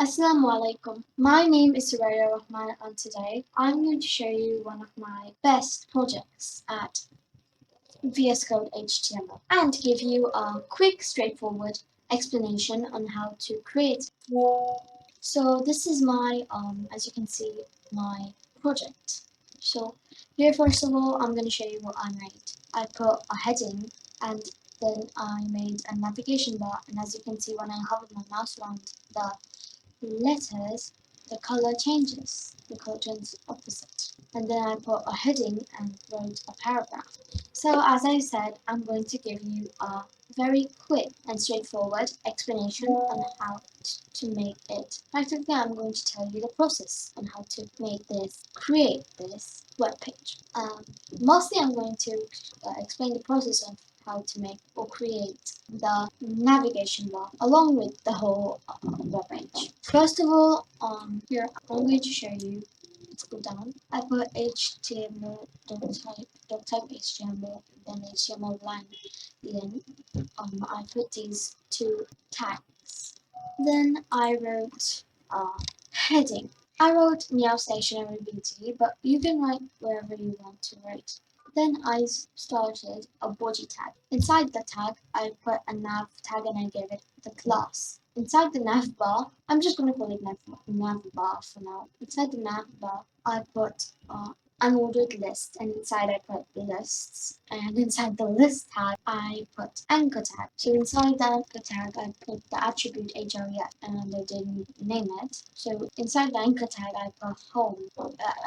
Assalamu alaikum. My name is Suraya Rahman and today I'm going to show you one of my best projects at VS Code HTML and give you a quick, straightforward explanation on how to create. So this is my, as you can see, my project. So here first of all, I'm going to show you what I made. I put a heading and then I made a navigation bar, and as you can see when I hover my mouse around the letters, the color changes. The color turns opposite. And then I put a heading and wrote a paragraph. So as I said, I'm going to give you a very quick and straightforward explanation on how to make it. Practically, I'm going to tell you the process on how to create this web page. Mostly, I'm going to explain the process of how to make or create the navigation bar along with the whole web page. First of all, here I'm going to show you. Let's go down. I put HTML type HTML, then HTML line. Then I put these two tags. Then I wrote heading. I wrote Meow Stationary BT, but you can write wherever you want to write. Then I started a body tag. Inside the tag, I put a nav tag and I gave it the class. Inside the nav bar, I'm just going to call it nav bar for now. Inside the nav bar, I put unordered list, and inside I put lists, and inside the list tag I put anchor tag. So inside the anchor tag I put the attribute href, and I didn't name it. So inside the anchor tag I put home,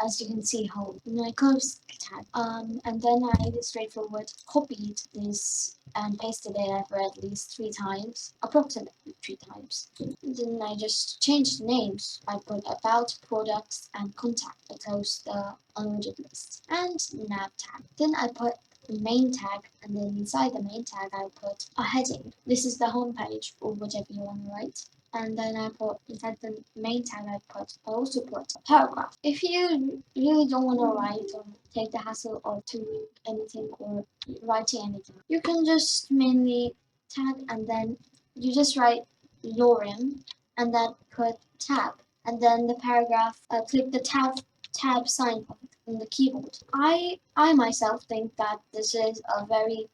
as you can see, home. And I close tag. And then I straightforward copied this and pasted it over at least 3 times, approximately 3 times. Then I just changed the names. I put about, products, and contact. I closed the unordered list and nav tag. Then I put the main tag, and then inside the main tag I put a heading. This is the home page or whatever you want to write. And then I put inside the main tag I also put a paragraph. If you really don't want to write or take the hassle of doing anything or writing anything, you can just mainly tag and then you just write lorem and then put tab, and then the paragraph, click the tab sign on the keyboard. I myself think that this is a very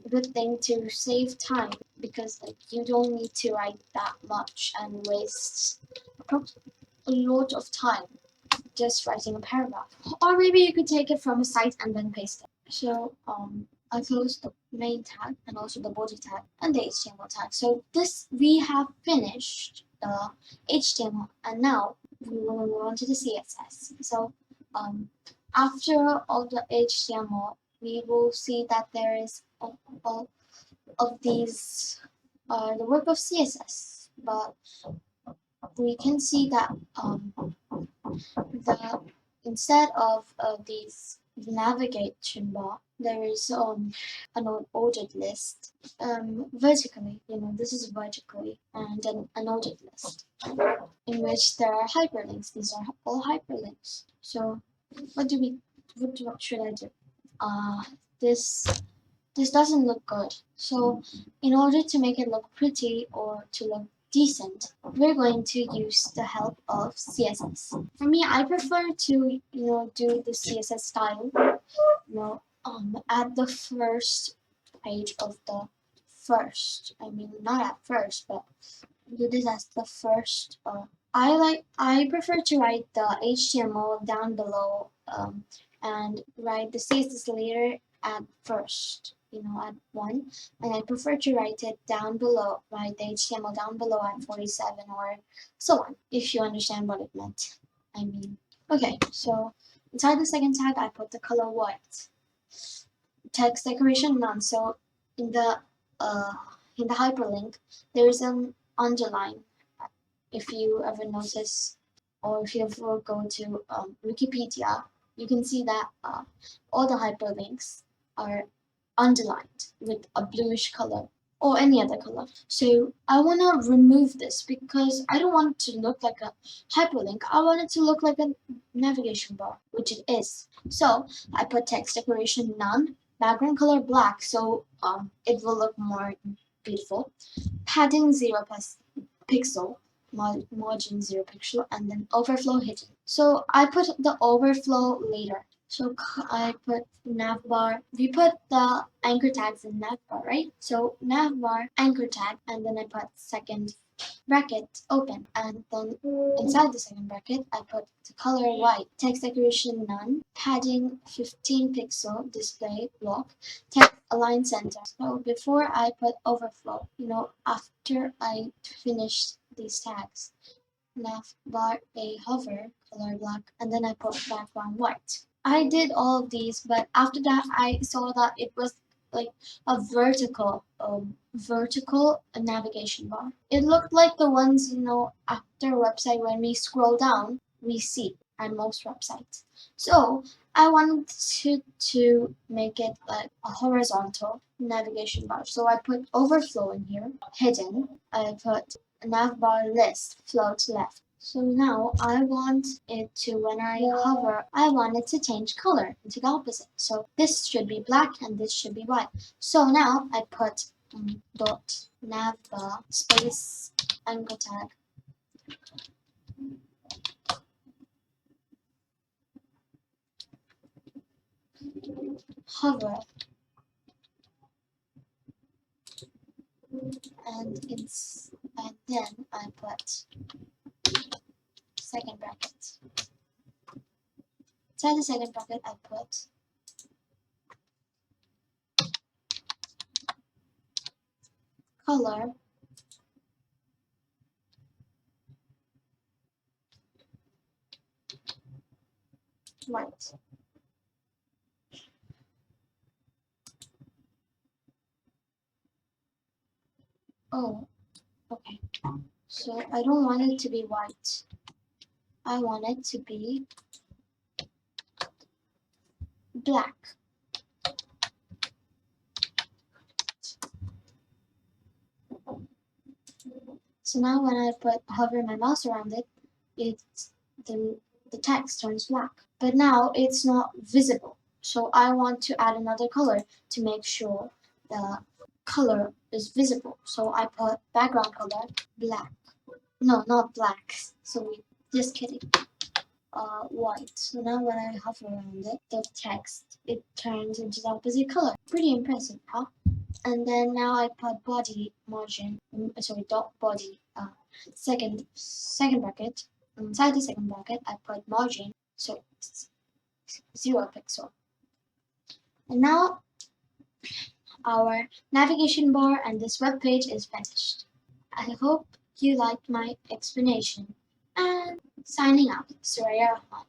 good thing to save time, because like you don't need to write that much and waste a lot of time just writing a paragraph. Or maybe you could take it from a site and then paste it. So I closed the main tag and also the body tag and the HTML tag. So we have finished the HTML, and now we will move on to the CSS. So after all the HTML, we will see that there is all of these the work of CSS, but we can see that instead of these navigation bar, there is an ordered list vertically. This is vertically, and an ordered list in which there are hyperlinks. These are all hyperlinks. So what should I do? This doesn't look good. So in order to make it look pretty or to look decent, we're going to use the help of CSS. For me, I prefer to do the CSS style at the first page of the first. I mean, not at first, but do this as the first. I prefer to write the HTML down below and write the CSS later at first, at 1, and I prefer to write it down below, write the HTML down below at 47 or so on, if you understand what it meant. I mean, okay, so inside the second tag I put the color white. Text decoration none. So in the hyperlink there is an underline. If you ever notice, or if you ever go to Wikipedia, you can see that all the hyperlinks are underlined with a bluish color or any other color. So I want to remove this because I don't want it to look like a hyperlink. I want it to look like a navigation bar, which it is. So I put text decoration none, background color black, so it will look more beautiful. Padding 0 pixel, margin 0 pixel, and then overflow hidden. So I put the overflow later. So I put navbar. We put the anchor tags in navbar, right? So navbar anchor tag, and then I put second bracket open, and then inside the second bracket I put the color white, text decoration none, padding 15 pixel, display block, text align center. So before I put overflow, after I finished these tags, nav bar a hover, color black, and then I put background white. I did all of these, but after that I saw that it was like a vertical navigation bar. It looked like the ones after a website when we scroll down we see on most websites. So I wanted to make it like a horizontal navigation bar. So I put overflow in here, hidden. I put navbar list, float left. So now I want it to, when I hover, I want it to change color into the opposite. So this should be black and this should be white. So now I put dot navbar space anchor tag hover, and then I put second bracket. Inside the second bracket I put color white. Oh, okay. So I don't want it to be white. I want it to be black. So now when I hover my mouse around it, the text turns black. But now it's not visible. So I want to add another color to make sure the color is visible. So I put background color black. No, not black. So just kidding. White. So now when I hover around it, the text, it turns into the opposite color. Pretty impressive, huh? And then now I put body margin, dot body, second bracket. Inside the second bracket, I put margin, so 0 pixel. And now our navigation bar and this web page is finished. I hope you liked my explanation. And signing out, Suraya Rahman.